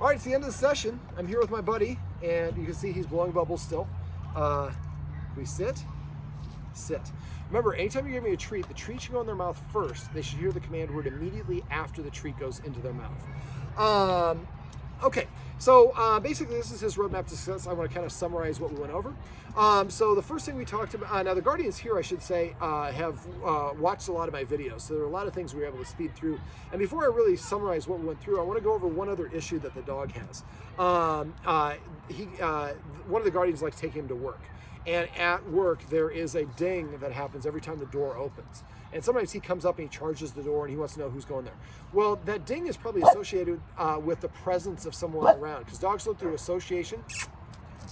All right, it's the end of the session. I'm here with my buddy, and you can see he's blowing bubbles still. We sit. Remember, anytime you give me a treat, the treat should go in their mouth first. They should hear the command word immediately after the treat goes into their mouth. Okay, so basically this is his roadmap to success. I want to kind of summarize what we went over. So the first thing we talked about, now the Guardians here, I should say, have watched a lot of my videos. So there are a lot of things we were able to speed through. And before I really summarize what we went through, I want to go over one other issue that the dog has. One of the Guardians likes taking him to work. And at work, there is a ding that happens every time the door opens. And sometimes he comes up and he charges the door and he wants to know who's going there. Well, that ding is probably associated with the presence of someone around, because dogs look through association,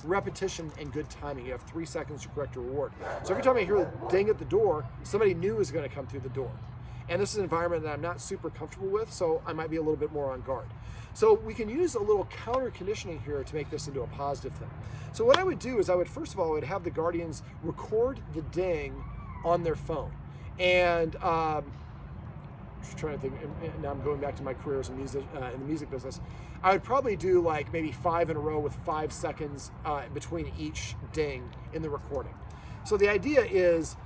repetition, and good timing. You have 3 seconds to correct a reward. So every time I hear a ding at the door, somebody new is going to come through the door. And this is an environment that I'm not super comfortable with, so I might be a little bit more on guard. So we can use a little counter conditioning here to make this into a positive thing. So what I would do is first of all, I would have the Guardians record the ding on their phone. And just trying to think, now I'm going back to my career as a music, in the music business. I would probably do like maybe 5 in a row with 5 seconds between each ding in the recording. So the idea is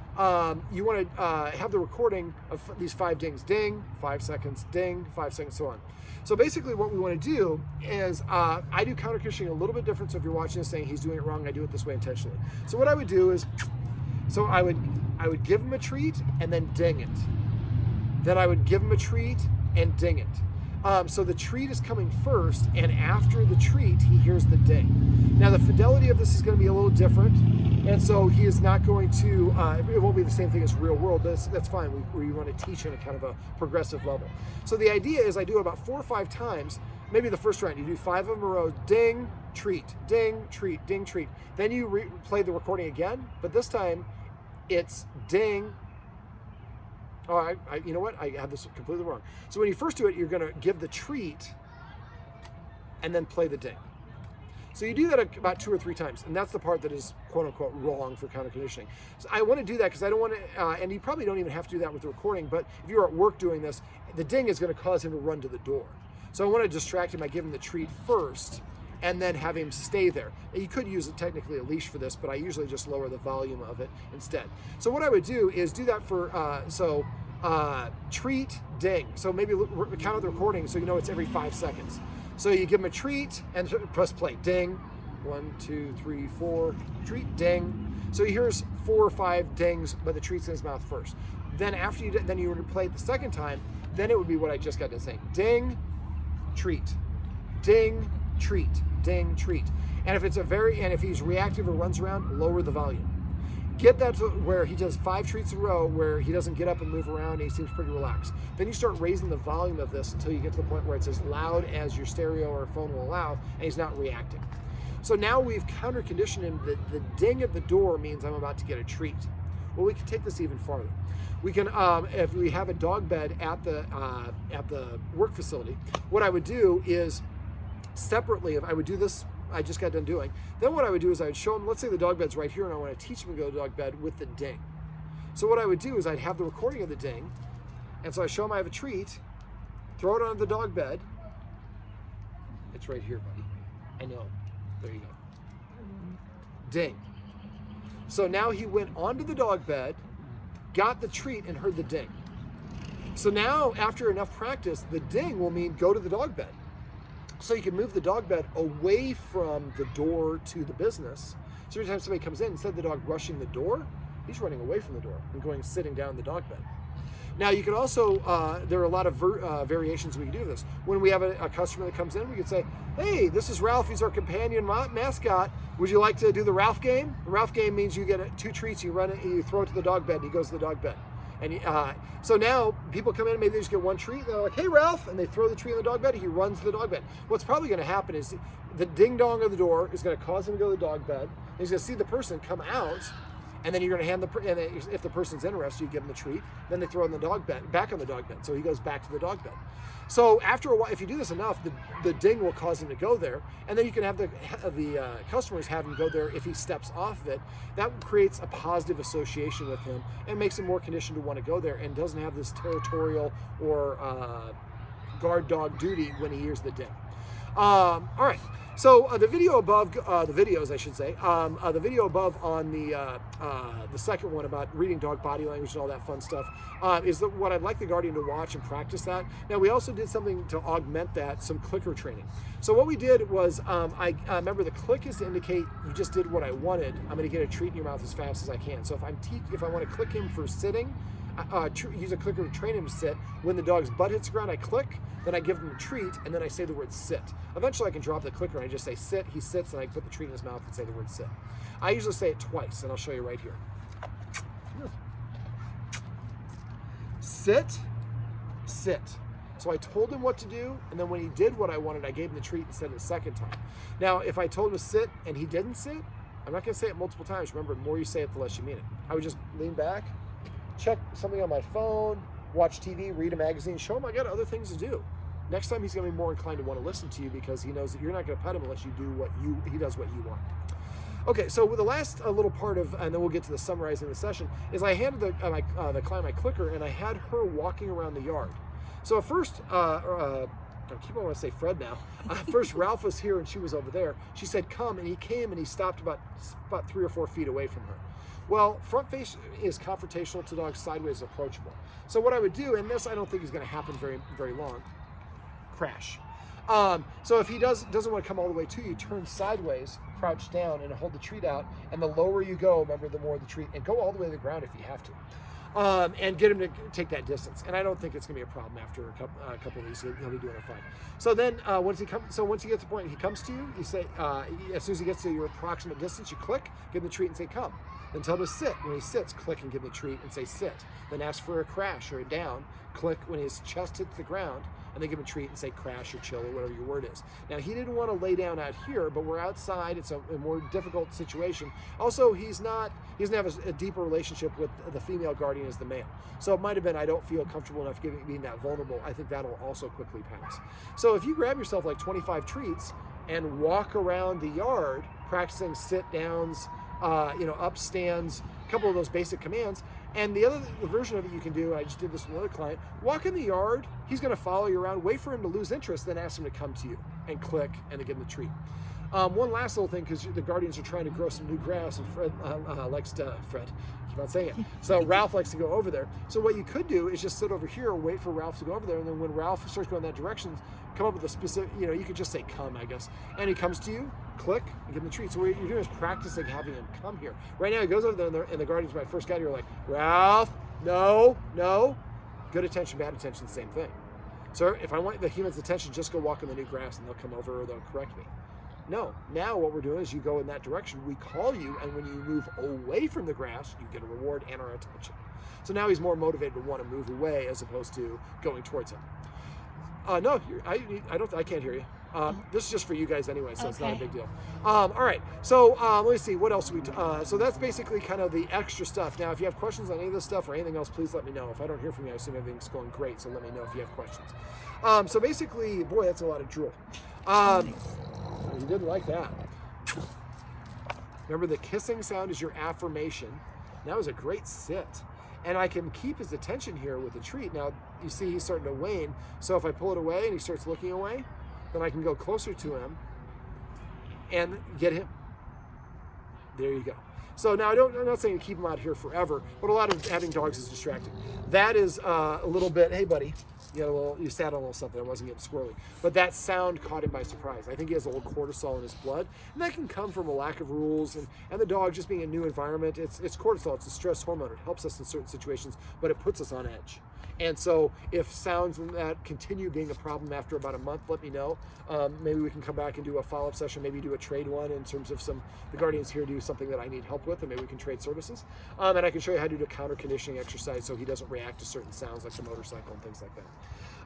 you want to have the recording of these 5 dings. Ding, 5 seconds, ding, 5 seconds, so on. So basically what we want to do is, I do counter conditioning a little bit different. So if you're watching this saying he's doing it wrong, I do it this way intentionally. So what I would do is, so I would give him a treat and then ding it. Then I would give him a treat and ding it. So the treat is coming first, and after the treat, he hears the ding. Now the fidelity of this is going to be a little different, and so he is not going to, it won't be the same thing as real world, but that's fine. We want to teach in a kind of a progressive level. So the idea is I do it about 4 or 5 times, maybe the first round, you do 5 of them in a row, ding, treat, ding, treat, ding, treat. Then you play the recording again, but this time it's ding. Oh, you know what? I had this completely wrong. So when you first do it, you're going to give the treat and then play the ding. So you do that about 2 or 3 times, and that's the part that is quote-unquote wrong for counter conditioning. So I want to do that because I don't want to, and you probably don't even have to do that with the recording, but if you're at work doing this, the ding is going to cause him to run to the door. So I want to distract him by giving the treat first and then have him stay there. You could use technically a leash for this, but I usually just lower the volume of it instead. So what I would do is do that for, treat, ding. So maybe count out the recording so you know it's every 5 seconds. So you give him a treat and press play. Ding. 1, 2, 3, 4. Treat, ding. So he hears 4 or 5 dings, but the treat's in his mouth first. Then after you would play it the second time, then it would be what I just got to say. Ding, treat. Ding, treat. Ding, treat. And if he's reactive or runs around, lower the volume. Get that to where he does 5 treats in a row where he doesn't get up and move around and he seems pretty relaxed. Then you start raising the volume of this until you get to the point where it's as loud as your stereo or phone will allow and he's not reacting. So now we've counter conditioned him that the ding at the door means I'm about to get a treat. Well, we can take this even farther. We can, if we have a dog bed at the work facility, what I would do is separately, if I would do this, I just got done doing. Then what I would do is I would show him, let's say the dog bed's right here and I want to teach him to go to the dog bed with the ding. So what I would do is I'd have the recording of the ding, and so I show him I have a treat, throw it on the dog bed. It's right here, buddy. I know. There you go. Ding. So now he went onto the dog bed, got the treat, and heard the ding. So now, after enough practice, the ding will mean go to the dog bed. So you can move the dog bed away from the door to the business. So every time somebody comes in, instead of the dog rushing the door, he's running away from the door and going sitting down in the dog bed. Now you can also, there are a lot of variations we can do this. When we have a customer that comes in, we can say, hey, this is Ralph, he's our companion mascot. Would you like to do the Ralph game? The Ralph game means you get 2 treats, you run it, you throw it to the dog bed, and he goes to the dog bed. And so now people come in, maybe they just get 1 treat, they're like, hey Ralph, and they throw the treat in the dog bed, he runs to the dog bed. What's probably gonna happen is the ding dong of the door is gonna cause him to go to the dog bed, and he's gonna see the person come out, and then you're gonna hand and if the person's interested, you give them the treat, then they throw in the dog bed, back on the dog bed, so he goes back to the dog bed. So after a while, if you do this enough, the ding will cause him to go there, and then you can have the customers have him go there if he steps off of it. That creates a positive association with him and makes him more conditioned to want to go there and doesn't have this territorial or guard dog duty when he hears the ding. All right. So the video above, the videos I should say, the video above on the second one about reading dog body language and all that fun stuff is what I'd like the Guardian to watch and practice that. Now we also did something to augment that, some clicker training. So what we did was, I remember the click is to indicate you just did what I wanted. I'm going to get a treat in your mouth as fast as I can. So if I want to click him for sitting, use a clicker to train him to sit. When the dog's butt hits the ground, I click, then I give him a treat, and then I say the word sit. Eventually I can drop the clicker and I just say sit, he sits, and I put the treat in his mouth and say the word sit. I usually say it twice, and I'll show you right here. Sit, sit. So I told him what to do, and then when he did what I wanted, I gave him the treat and said it a second time. Now, if I told him to sit and he didn't sit, I'm not gonna say it multiple times. Remember, the more you say it, the less you mean it. I would just lean back, check something on my phone, watch TV, read a magazine, show him I got other things to do. Next time he's going to be more inclined to want to listen to you because he knows that you're not going to pet him unless you do he does what you want. Okay, so with the last little part of, and then we'll get to the summarizing the session, is I handed the client my clicker and I had her walking around the yard. So at first, I keep on wanting to say Fred now. First, Ralph was here and she was over there. She said, come, and he came and he stopped about 3 or 4 feet away from her. Well, front face is confrontational to dogs, sideways is approachable. So what I would do, and this I don't think is going to happen very, very long, crash. So if he doesn't want to come all the way to you, turn sideways, crouch down, and hold the treat out. And the lower you go, remember, the more the treat, and go all the way to the ground if you have to. And get him to take that distance. And I don't think it's going to be a problem after a couple of these. He'll be doing it fine. So then once he gets to the point he comes to you, you say, as soon as he gets to your approximate distance, you click, give him the treat and say, come. Then tell him to sit. When he sits, click and give him the treat and say, sit. Then ask for a crash or a down. Click when his chest hits the ground, and then give him a treat and say crash or chill or whatever your word is. Now, he didn't want to lay down out here, but we're outside. It's a more difficult situation. Also, he doesn't have a deeper relationship with the female guardian as the male. So it might have been, I don't feel comfortable enough being that vulnerable. I think that'll also quickly pass. So if you grab yourself like 25 treats and walk around the yard, practicing sit downs, up stands, a couple of those basic commands. And the version of it you can do, I just did this with another client, walk in the yard, he's going to follow you around, wait for him to lose interest, then ask him to come to you and click and then give him the treat. One last little thing, because the guardians are trying to grow some new grass, and Fred likes to, I keep on saying it, so Ralph likes to go over there. So what you could do is just sit over here, wait for Ralph to go over there, and then when Ralph starts going that direction, come up with a specific, you could just say come, I guess, and he comes to you, click, and give him the treat. So what you're doing is practicing having him come here. Right now he goes over there, and the guardians, when I first got here, were like, Ralph, no, good attention, bad attention, the same thing. So if I want the human's attention, just go walk in the new grass, and they'll come over or they'll correct me. No, now what we're doing is you go in that direction, we call you, and when you move away from the grass, you get a reward and our attention. So now he's more motivated to want to move away as opposed to going towards him. No, I can't hear you. This is just for you guys anyway, so It's not a big deal. All right, so let me see, what else so that's basically kind of the extra stuff. Now, if you have questions on any of this stuff or anything else, please let me know. If I don't hear from you, I assume everything's going great, so let me know if you have questions. So basically, boy, that's a lot of drool. You didn't like that. Remember, the kissing sound is your affirmation. That was a great sit. And I can keep his attention here with the treat. Now, you see he's starting to wane. So if I pull it away and he starts looking away, then I can go closer to him and get him. There you go. So now I'm not saying to keep him out here forever, but a lot of having dogs is distracting. That is a little bit, hey buddy, you sat on a little something, I wasn't getting squirrely. But that sound caught him by surprise. I think he has a little cortisol in his blood, and that can come from a lack of rules and the dog just being in a new environment. It's cortisol, it's a stress hormone. It helps us in certain situations, but it puts us on edge. And so if sounds and that continue being a problem after about a month, let me know. Maybe we can come back and do a follow-up session, maybe do a trade one in terms of the guardians here do something that I need help with, and maybe we can trade services. And I can show you how to do a counter conditioning exercise so he doesn't react to certain sounds like the motorcycle and things like that.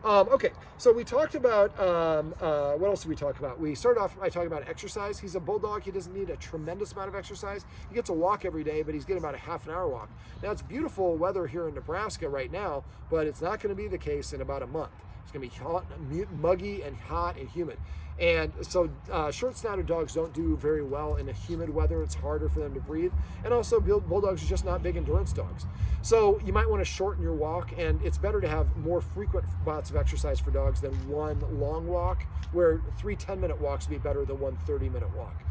Okay, so we talked about, what else did we talk about? We started off by talking about exercise. He's a bulldog. He doesn't need a tremendous amount of exercise. He gets a walk every day, but he's getting about a half an hour walk. Now, it's beautiful weather here in Nebraska right now, but it's not going to be the case in about a month. It's going to be hot, muggy and hot and humid. And so short-snouted dogs don't do very well in a humid weather. It's harder for them to breathe. And also, bulldogs are just not big endurance dogs. So you might want to shorten your walk, and it's better to have more frequent bouts of exercise for dogs than one long walk, where 3 10-minute walks would be better than one 30-minute walk.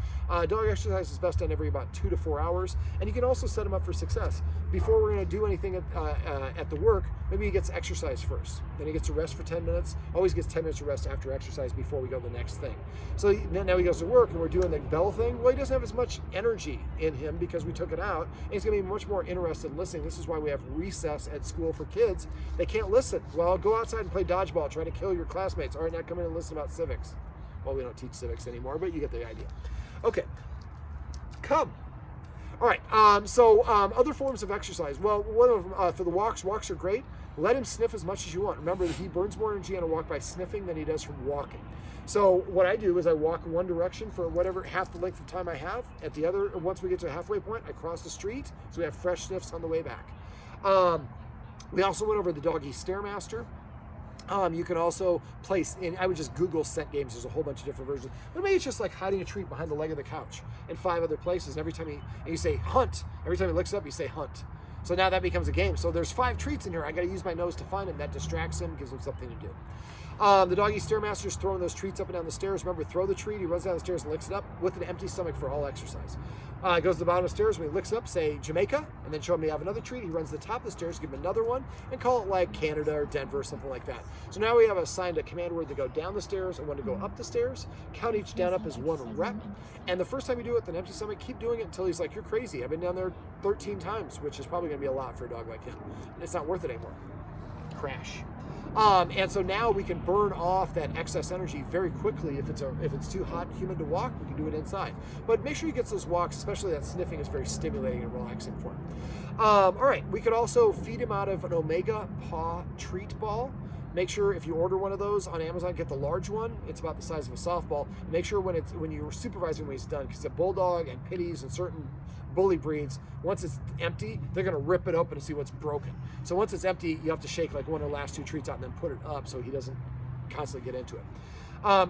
Dog exercise is best done every about 2 to 4 hours, and you can also set them up for success. Before we're going to do anything at the work, maybe he gets exercise first. Then he gets to rest for 10 minutes. Always gets 10 minutes of rest after exercise before we go to the next thing. So now he goes to work, and we're doing the bell thing. Well, he doesn't have as much energy in him because we took it out, and he's going to be much more interested in listening. This is why we have recess at school for kids. They can't listen. Well, go outside and play dodgeball, try to kill your classmates. All right, now come in and listen about civics. Well, we don't teach civics anymore, but you get the idea. Okay, come. All right, other forms of exercise. Well, one of them, for the walks are great. Let him sniff as much as you want. Remember that he burns more energy on a walk by sniffing than he does from walking. So what I do is I walk one direction for whatever half the length of time I have. At the other, once we get to a halfway point, I cross the street, so we have fresh sniffs on the way back. We also went over the doggy Stairmaster. You can also place in, I would just Google scent games. There's a whole bunch of different versions. But maybe it's just like hiding a treat behind the leg of the couch and 5 other places. And every time you say hunt, every time he looks up, you say hunt. So now that becomes a game. So there's 5 treats in here. I got to use my nose to find him. That distracts him, gives him something to do. The doggy Stairmaster is throwing those treats up and down the stairs. Remember, throw the treat, he runs down the stairs and licks it up with an empty stomach for all exercise. Goes to the bottom of the stairs. When he licks up, say Jamaica, and then show him you have another treat. He runs to the top of the stairs, give him another one, and call it like Canada or Denver or something like that. So now we have assigned a command word to go down the stairs and one to go up the stairs. Count each down up as 1 rep. And the first time you do it with an empty stomach, keep doing it until he's like, you're crazy. I've been down there 13 times, which is probably going to be a lot for a dog like him. It's not worth it anymore. Crash. And so now we can burn off that excess energy very quickly. If it's too hot and humid to walk, we can do it inside. But make sure he gets those walks, especially that sniffing is very stimulating and relaxing for him. All right, we could also feed him out of an Omega Paw treat ball. Make sure if you order one of those on Amazon, get the large one. It's about the size of a softball. Make sure when you're supervising when he's done, because a bulldog and pitties and certain bully breeds, once it's empty, they're going to rip it open to see what's broken. So once it's empty, you have to shake like one of the last 2 treats out and then put it up so he doesn't constantly get into it.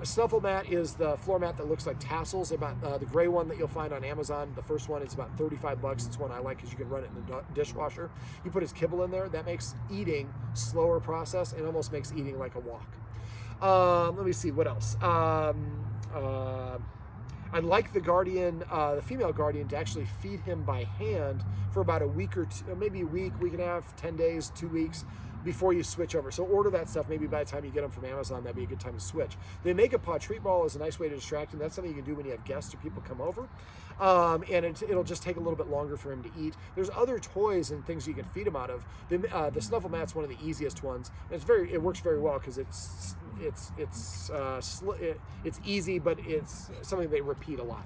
Snuffle mat is the floor mat that looks like tassels. About the gray one that you'll find on Amazon. The first one is about $35. It's one I like because you can run it in the dishwasher. You put his kibble in there. That makes eating slower process and almost makes eating like a walk. Let me see what else. I'd like the Guardian, the female Guardian, to actually feed him by hand for about a week or two, maybe a week and a half, 10 days, 2 weeks before you switch over. So order that stuff. Maybe by the time you get them from Amazon, that'd be a good time to switch. The Omega Paw treat ball is a nice way to distract him. That's something you can do when you have guests or people come over. And it'll just take a little bit longer for him to eat. There's other toys and things you can feed him out of. The Snuffle Mat's one of the easiest ones. It works very well because it's easy, but it's something they repeat a lot.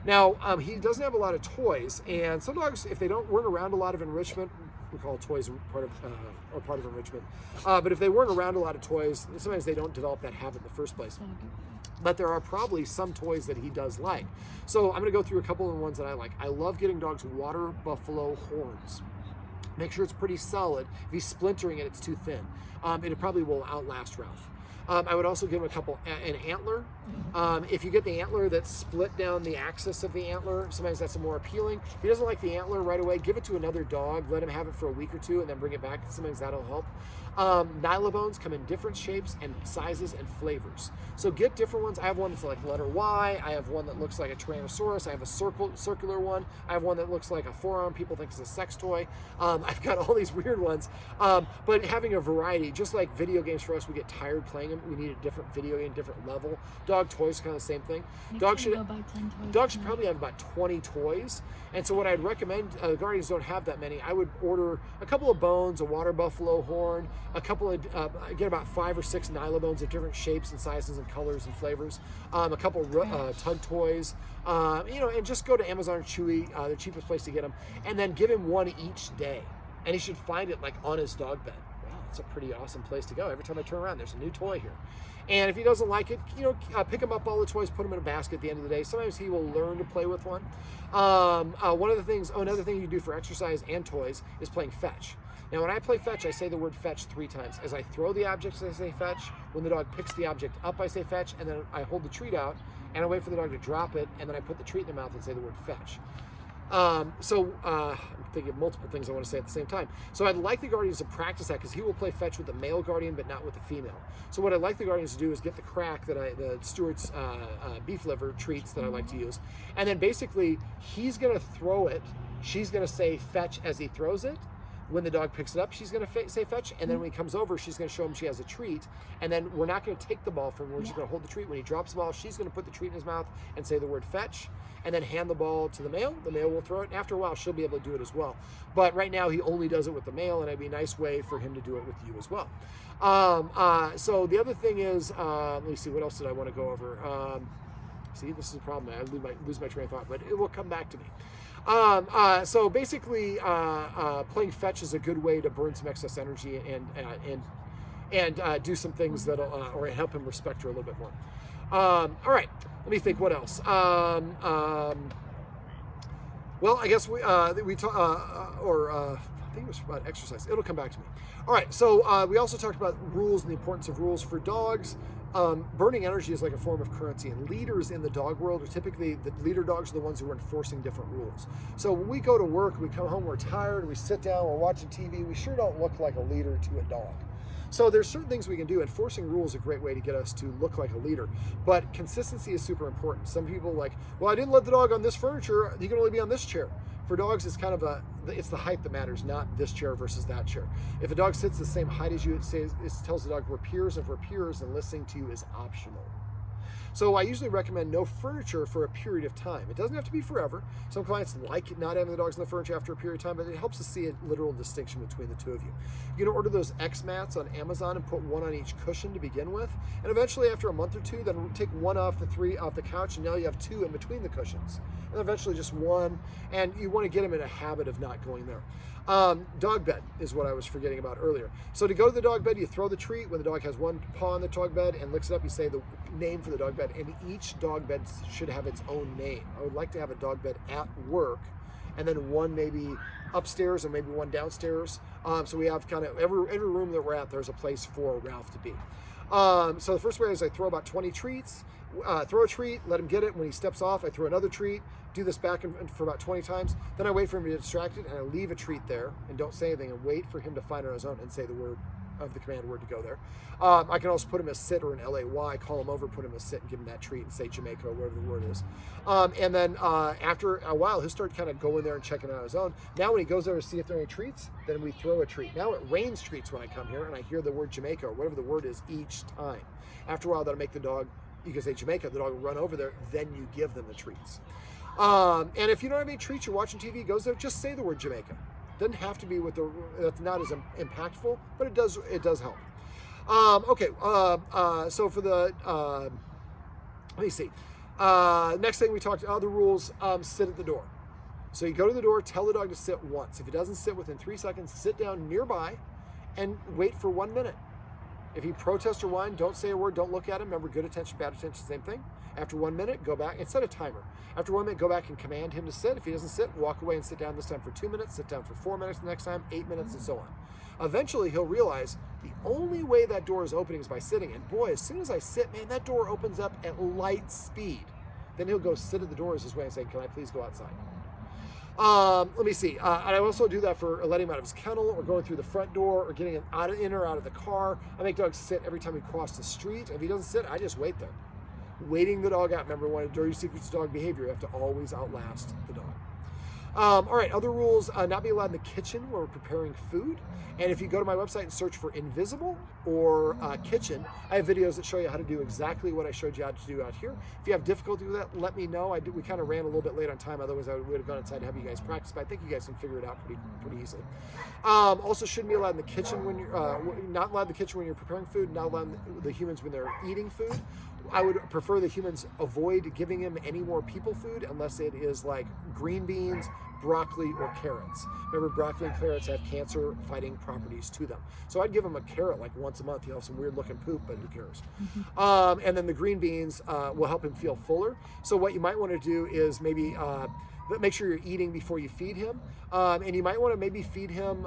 Now, he doesn't have a lot of toys, and some dogs, if they weren't around a lot of enrichment, we call toys part of enrichment. But if they weren't around a lot of toys, sometimes they don't develop that habit in the first place. But there are probably some toys that he does like. So I'm going to go through a couple of the ones that I like. I love getting dogs water buffalo horns. Make sure it's pretty solid. If he's splintering it, it's too thin. It probably will outlast Ralph. I would also give him an antler. If you get the antler that's split down the axis of the antler, sometimes that's more appealing. If he doesn't like the antler right away, give it to another dog, let him have it for a week or two, and then bring it back. Sometimes that'll help. Nylabones come in different shapes and sizes and flavors. So get different ones. I have one that's like letter Y. I have one that looks like a Tyrannosaurus. I have a circular one. I have one that looks like a forearm. People think it's a sex toy. I've got all these weird ones. But having a variety, just like video games for us, we get tired playing them. We need a different video game, different level. Dog toys, kind of the same thing. Dogs should probably have about 20 toys. And so what I'd recommend, the Guardians don't have that many. I would order a couple of bones, a water buffalo horn, a couple of, get about 5 or 6 Nylabones of different shapes and sizes and colors and flavors, a couple tug toys, and just go to Amazon or Chewy, the cheapest place to get them, and then give him one each day. And he should find it like on his dog bed. Wow, it's a pretty awesome place to go. Every time I turn around, there's a new toy here. And if he doesn't like it, pick him up all the toys, put them in a basket at the end of the day. Sometimes he will learn to play with one. Another thing you do for exercise and toys is playing fetch. Now, when I play fetch, I say the word fetch 3 times. As I throw the objects, I say fetch. When the dog picks the object up, I say fetch, and then I hold the treat out, and I wait for the dog to drop it, and then I put the treat in their mouth and say the word fetch. I'm thinking of multiple things I want to say at the same time. So I'd like the guardians to practice that, because he will play fetch with the male guardian, but not with the female. So what I'd like the guardians to do is get the crack the Stewart's beef liver treats that I like to use, and then basically he's going to throw it. She's going to say fetch as he throws it. When the dog picks it up, she's going to say fetch, and then when he comes over, she's going to show him she has a treat, and then we're not going to take the ball from him. We're just going to hold the treat. When he drops the ball, she's going to put the treat in his mouth and say the word fetch, and then hand the ball to the male. The male will throw it, and after a while, she'll be able to do it as well. But right now, he only does it with the male, and it'd be a nice way for him to do it with you as well. So the other thing is, let me see, what else did I want to go over? See, this is a problem. I lose my train of thought, but it will come back to me. So basically, playing fetch is a good way to burn some excess energy and do some things that'll or help him respect her a little bit more. All right, let me think. What else? Well, I guess we talk I think it was about exercise. It'll come back to me. All right, so we also talked about rules and the importance of rules for dogs. Burning energy is like a form of currency, and leaders in the dog world are typically, the leader dogs are the ones who are enforcing different rules. So when we go to work, we come home, we're tired, we sit down, we're watching TV, we sure don't look like a leader to a dog. So there's certain things we can do. Enforcing rules is a great way to get us to look like a leader, but consistency is super important. Some people like, well, I didn't let the dog on this furniture, he can only be on this chair. For dogs, it's kind of it's the height that matters, not this chair versus that chair. If a dog sits the same height as you, it tells the dog we're peers, and if we're peers, then listening to you is optional. So I usually recommend no furniture for a period of time. It doesn't have to be forever. Some clients like not having the dogs on the furniture after a period of time, but it helps to see a literal distinction between the two of you. You can order those X mats on Amazon and put one on each cushion to begin with, and eventually after a month or two, then take one off the couch, and now you have two in between the cushions, and eventually just one, and you want to get them in a habit of not going there. Dog bed is what I was forgetting about earlier. So to go to the dog bed, you throw the treat. When the dog has one paw on the dog bed and licks it up, you say the name for the dog bed, and each dog bed should have its own name. I would like to have a dog bed at work, and then one maybe upstairs and maybe one downstairs. So we have kind of every room that we're at, there's a place for Ralph to be. So the first way is I throw about 20 treats. Throw a treat, let him get it. When he steps off, I throw another treat. Do this back for about 20 times. Then I wait for him to get distracted, and I leave a treat there and don't say anything, and wait for him to find it on his own and say the word of the command word to go there. I can also put him as sit or an LAY, call him over, put him as sit, and give him that treat and say Jamaica or whatever the word is. And then after a while, he'll start kind of going there and checking it out on his own. Now when he goes there to see if there are any treats, then we throw a treat. Now it rains treats when I come here, and I hear the word Jamaica or whatever the word is each time. After a while, that'll make the dog, you can say Jamaica, the dog will run over there, then you give them the treats. And if you don't have any treats, you're watching TV, goes there, just say the word Jamaica. Doesn't have to be with that's not as impactful, but it does help. So for the, let me see. Next thing we talked about, other rules, sit at the door. So you go to the door, tell the dog to sit once. If it doesn't sit within 3 seconds, sit down nearby and wait for 1 minute. If he protests or whines, don't say a word, don't look at him. Remember, good attention, bad attention, same thing. After 1 minute, go back and set a timer. After 1 minute, go back and command him to sit. If he doesn't sit, walk away and sit down this time for 2 minutes, sit down for 4 minutes the next time, 8 minutes, and so on. Eventually, he'll realize the only way that door is opening is by sitting. And boy, as soon as I sit, man, that door opens up at light speed. Then he'll go sit at the door as his way and say, can I please go outside? Let me see. I also do that for letting him out of his kennel or going through the front door or getting him in or out of the car. I make dogs sit every time we cross the street. If he doesn't sit, I just wait there. Waiting the dog out. Remember, one of the dirty secrets of dog behavior, you have to always outlast the dog. All right, other rules, not be allowed in the kitchen when we're preparing food. And if you go to my website and search for invisible or kitchen, I have videos that show you how to do exactly what I showed you how to do out here. If you have difficulty with that, let me know. We kind of ran a little bit late on time, otherwise I would have gone inside and have you guys practice, but I think you guys can figure it out pretty easily. Also, shouldn't be allowed in the kitchen when you're, not allowed in the kitchen when you're preparing food, not allowed the humans when they're eating food. I would prefer the humans avoid giving him any more people food unless it is like green beans, broccoli, or carrots. Remember, broccoli and carrots have cancer-fighting properties to them. So I'd give him a carrot like once a month. He'll have some weird-looking poop, but who cares? And then the green beans will help him feel fuller. So what you might want to do is maybe but make sure you're eating before you feed him. And you might want to maybe feed him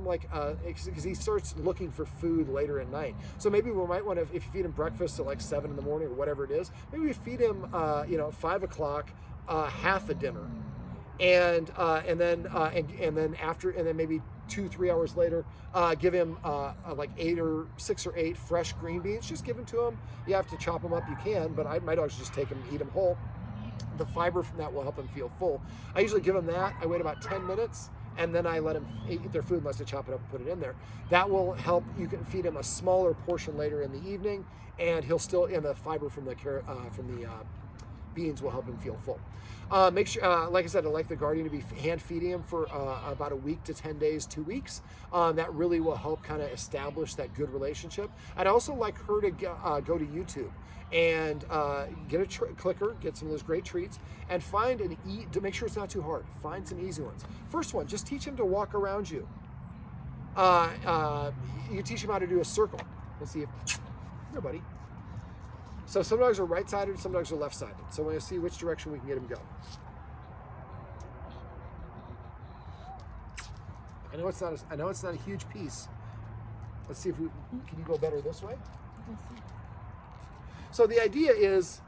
like, because he starts looking for food later at night. So maybe we might want to, if you feed him breakfast at like 7 in the morning or whatever it is, maybe we feed him, 5 o'clock, half a dinner. And then maybe 2-3 hours later, give him like 6 or 8 fresh green beans. Just give them to him. You have to chop them up, you can, but my dogs just take them and eat them whole. The fiber from that will help them feel full. I usually give them that. I wait about 10 minutes, and then I let them eat their food unless I chop it up and put it in there. That will help. You can feed him a smaller portion later in the evening, and he'll still, and the fiber from the beans will help him feel full. Make sure, like I said, I like the Guardian to be hand feeding him for about a week to 10 days, 2 weeks. That really will help kind of establish that good relationship. I'd also like her to go to YouTube and get a clicker, get some of those great treats, and find to make sure it's not too hard. Find some easy ones. First one, just teach him to walk around you. You teach him how to do a circle. Let's see if, here, buddy. So some dogs are right-sided, some dogs are left-sided. So we're going to see which direction we can get him to go. I know it's not a huge piece. Let's see if can you go better this way? So the idea is,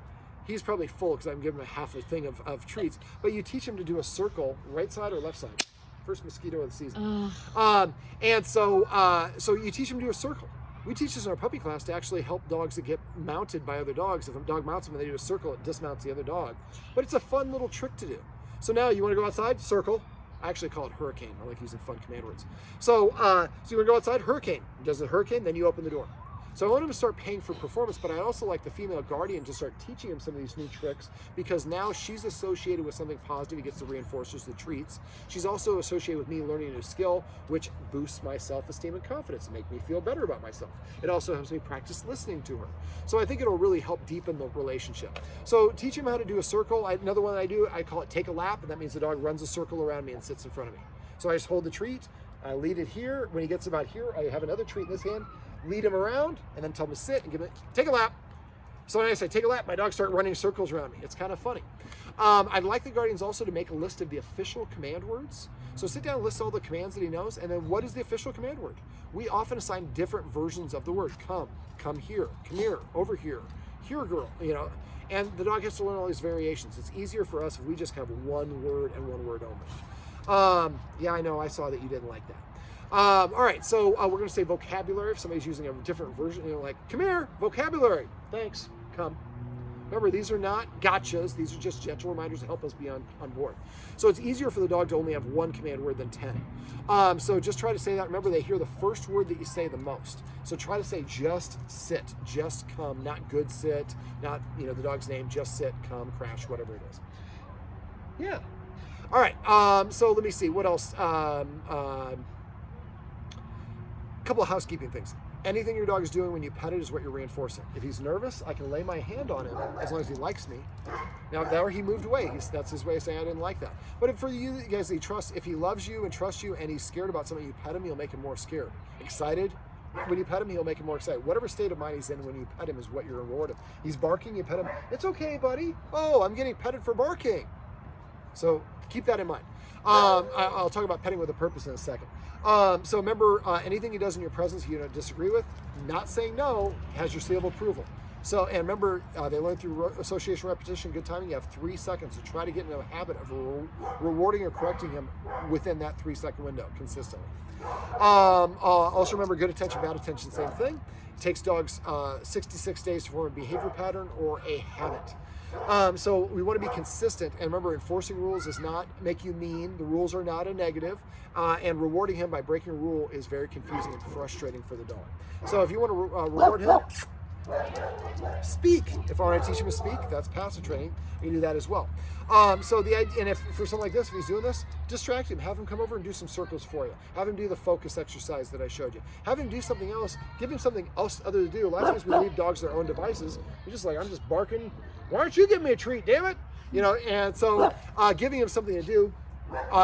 he's probably full because I'm giving him a half a thing of treats, but you teach him to do a circle, right side or left side. First mosquito of the season. So you teach him to do a circle. We teach this in our puppy class to actually help dogs that get mounted by other dogs. If a dog mounts them and they do a circle, it dismounts the other dog. But it's a fun little trick to do. So now you want to go outside, circle. I actually call it hurricane. I like using fun command words. So you want to go outside, hurricane. Does the hurricane, then you open the door. So I want him to start paying for performance, but I also like the female guardian to start teaching him some of these new tricks, because now she's associated with something positive. He gets the reinforcers, the treats. She's also associated with me learning a new skill, which boosts my self-esteem and confidence and make me feel better about myself. It also helps me practice listening to her. So I think it'll really help deepen the relationship. So teach him how to do a circle. Another one I do, I call it take a lap, and that means the dog runs a circle around me and sits in front of me. So I just hold the treat, I lead it here. When he gets about here, I have another treat in this hand, lead him around, and then tell him to sit and take a lap. So when I say take a lap, my dogs start running circles around me. It's kind of funny. I'd like the guardians also to make a list of the official command words. So sit down and list all the commands that he knows, and then what is the official command word? We often assign different versions of the word. Come here, over here girl, and the dog has to learn all these variations. It's easier for us if we just have one word and one word only. Yeah, I know, I saw that you didn't like that. All right, so we're going to say vocabulary. If somebody's using a different version, like, come here, vocabulary. Thanks, come. Remember, these are not gotchas. These are just gentle reminders to help us be on board. So it's easier for the dog to only have one command word than 10. So just try to say that. Remember, they hear the first word that you say the most. So try to say just sit, just come, not good sit, not, the dog's name, just sit, come, crash, whatever it is. Yeah. All right, so let me see. What else? Couple of housekeeping things. Anything your dog is doing when you pet it is what you're reinforcing. If he's nervous, I can lay my hand on him as long as he likes me. Now, or he moved away. That's his way of saying I didn't like that. But for you guys that he trusts, if he loves you and trusts you and he's scared about something, you pet him, you'll make him more scared. Excited? When you pet him, he'll make him more excited. Whatever state of mind he's in when you pet him is what you're rewarding. He's barking, you pet him. It's okay, buddy. Oh, I'm getting petted for barking. So keep that in mind. I'll talk about petting with a purpose in a second. So remember, anything he does in your presence you don't disagree with, not saying no has your seal of approval. So, and remember, they learn through association, repetition, good timing. You have 3 seconds to try to get into a habit of rewarding or correcting him within that 3-second window consistently. Also remember, good attention, bad attention, same thing. It takes dogs 66 days to form a behavior pattern or a habit. So we want to be consistent, and remember, enforcing rules does not make you mean. The rules are not a negative, and rewarding him by breaking a rule is very confusing and frustrating for the dog. So if you want to reward him, speak. If I want to teach him to speak, that's passive training. You can do that as well. So the idea, and if for something like this, if he's doing this, distract him. Have him come over and do some circles for you. Have him do the focus exercise that I showed you. Have him do something else. Give him something else other to do. A lot of times we leave dogs their own devices. We're just like, I'm just barking. Why aren't you giving me a treat, damn it? And so giving him something to do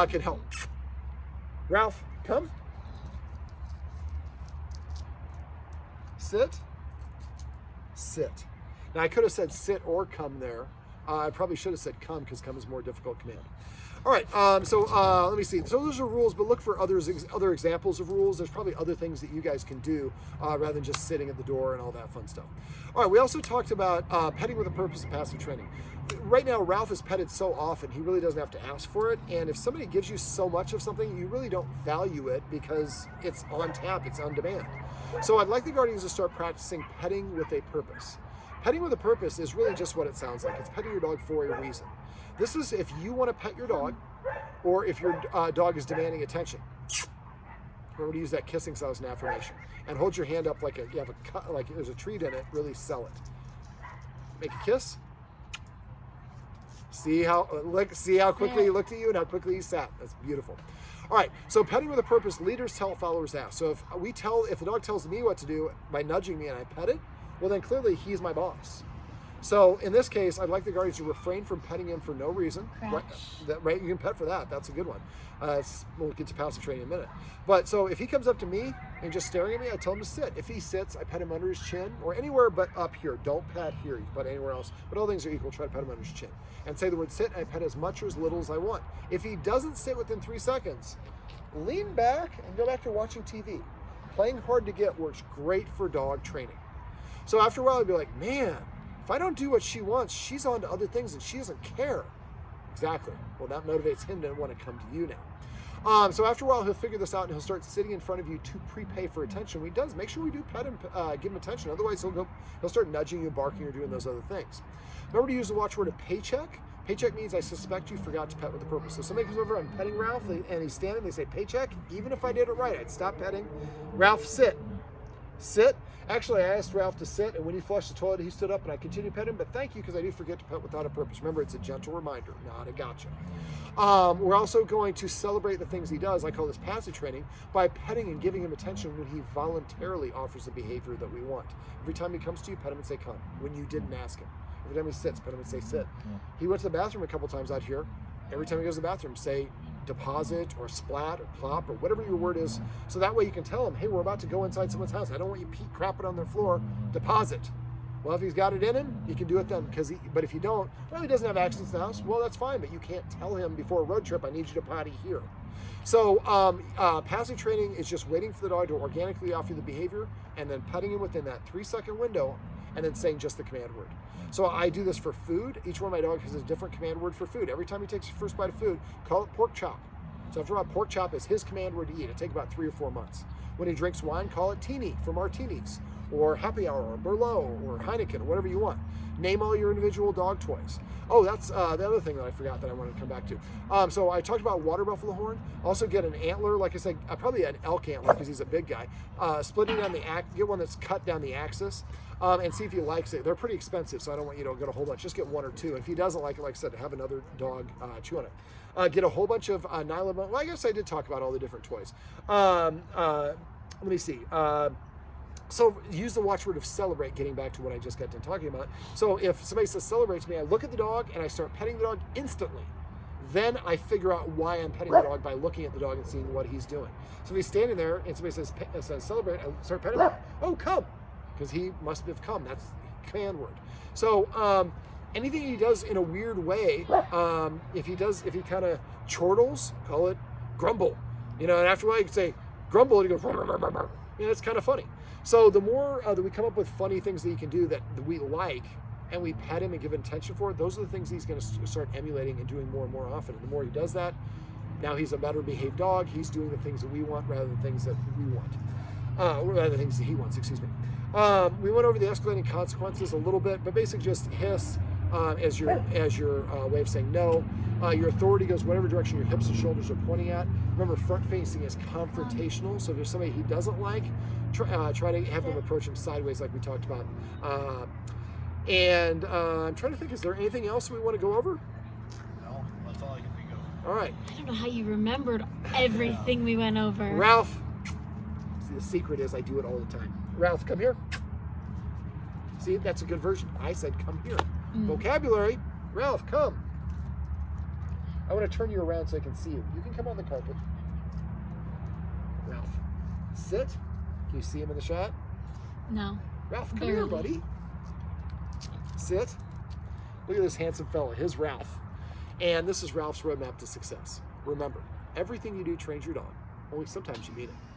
can help. Ralph, come. Sit. Sit. Now I could have said sit or come there, I probably should have said come, because come is a more difficult command. All right, so let me see. So those are rules, but look for other examples of rules. There's probably other things that you guys can do rather than just sitting at the door and all that fun stuff. All right, we also talked about petting with a purpose and passive training. Right now, Ralph is petted so often, he really doesn't have to ask for it. And if somebody gives you so much of something, you really don't value it because it's on tap, it's on demand. So I'd like the guardians to start practicing petting with a purpose. Petting with a purpose is really just what it sounds like. It's petting your dog for a reason. This is if you want to pet your dog, or if your dog is demanding attention. Remember to use that kissing sound as an affirmation, and hold your hand up like you have like there's a treat in it. Really sell it. Make a kiss. See how quickly he looked at you and how quickly he sat. That's beautiful. All right, so petting with a purpose. Leaders tell, followers ask. So if the dog tells me what to do by nudging me and I pet it, well then clearly he's my boss. So in this case, I'd like the guardians to refrain from petting him for no reason. Right, you can pet for that. That's a good one. We'll get to passive training in a minute. But so if he comes up to me and just staring at me, I tell him to sit. If he sits, I pet him under his chin or anywhere but up here. Don't pet here. You can pet anywhere else. But all things are equal. Try to pet him under his chin. And say the word sit, and I pet as much or as little as I want. If he doesn't sit within 3 seconds, lean back and go back to watching TV. Playing hard to get works great for dog training. So after a while, I'd be like, man, if I don't do what she wants, she's on to other things and she doesn't care. Exactly. Well, that motivates him to want to come to you now. So after a while, he'll figure this out and he'll start sitting in front of you to prepay for attention. When he does, make sure we do pet him, give him attention. Otherwise, he'll start nudging you, barking, or doing those other things. Remember to use the watchword of paycheck. Paycheck means I suspect you forgot to pet with a purpose. So somebody comes over, I'm petting Ralph, and he's standing, they say paycheck. Even if I did it right, I'd stop petting. Ralph, sit. Sit. Actually, I asked Ralph to sit, and when he flushed the toilet, he stood up, and I continued to pet him, but thank you, because I do forget to pet without a purpose. Remember, it's a gentle reminder, not a gotcha. We're also going to celebrate the things he does. I call this passive training, by petting and giving him attention when he voluntarily offers the behavior that we want. Every time he comes to you, pet him and say, come, when you didn't ask him. Every time he sits, pet him and say, sit. He went to the bathroom a couple times out here. Every time he goes to the bathroom, say deposit or splat or plop or whatever your word is. So that way you can tell him, hey, we're about to go inside someone's house. I don't want you crapping on their floor. Deposit. Well, if he's got it in him, you can do it then. But if you don't, well, he doesn't have access to the house. Well, that's fine, but you can't tell him before a road trip, I need you to potty here. So passive training is just waiting for the dog to organically offer the behavior and then petting him within that 3-second window and then saying just the command word. So I do this for food. Each one of my dogs has a different command word for food. Every time he takes his first bite of food, call it pork chop. So after a while, pork chop is his command word to eat. It'll take about 3 or 4 months. When he drinks wine, call it teeny for martinis, or happy hour, or Merlot, or Heineken, or whatever you want. Name all your individual dog toys. Oh, that's the other thing that I forgot that I wanted to come back to. So I talked about water buffalo horn. Also get an antler, like I said, probably an elk antler because he's a big guy. Splitting down get one that's cut down the axis. And see if he likes it. They're pretty expensive, so I don't want you to get a whole bunch. Just get 1 or 2. If he doesn't like it, like I said, have another dog chew on it. Get a whole bunch of nylon. Well, I guess I did talk about all the different toys. Let me see. So use the watchword of celebrate, getting back to what I just got done talking about. So if somebody says celebrate to me, I look at the dog and I start petting the dog instantly. Then I figure out why I'm petting the dog by looking at the dog and seeing what he's doing. So if he's standing there and somebody says celebrate, I start petting him. Oh, come. Because he must have come. That's the command word. So anything he does in a weird way, if he kind of chortles, call it grumble. And after a while you can say grumble and he goes, it's kind of funny. So the more that we come up with funny things that he can do that we like, and we pet him and give attention for it, those are the things he's going to start emulating and doing more and more often. And the more he does that, now he's a better behaved dog. He's doing the things that we want rather than things that we want. Rather than things that he wants, excuse me. We went over the escalating consequences a little bit, but basically just hiss as your way of saying no. Your authority goes whatever direction your hips and shoulders are pointing at. Remember, front facing is confrontational. So if there's somebody he doesn't like, try to have them approach him sideways, like we talked about. I'm trying to think, is there anything else we want to go over? No, that's all I can think of. All right. I don't know how you remembered everything we went over. Ralph. See, the secret is I do it all the time. Ralph, come here. See, that's a good version. I said, come here. Vocabulary. Ralph, come. I want to turn you around so I can see you. You can come on the carpet. Ralph, sit. Can you see him in the shot? No. Ralph, come Barely. here, buddy. Sit. Look at this handsome fella. Here's Ralph. And this is Ralph's roadmap to success. Remember, everything you do trains your dog. Only sometimes you mean it.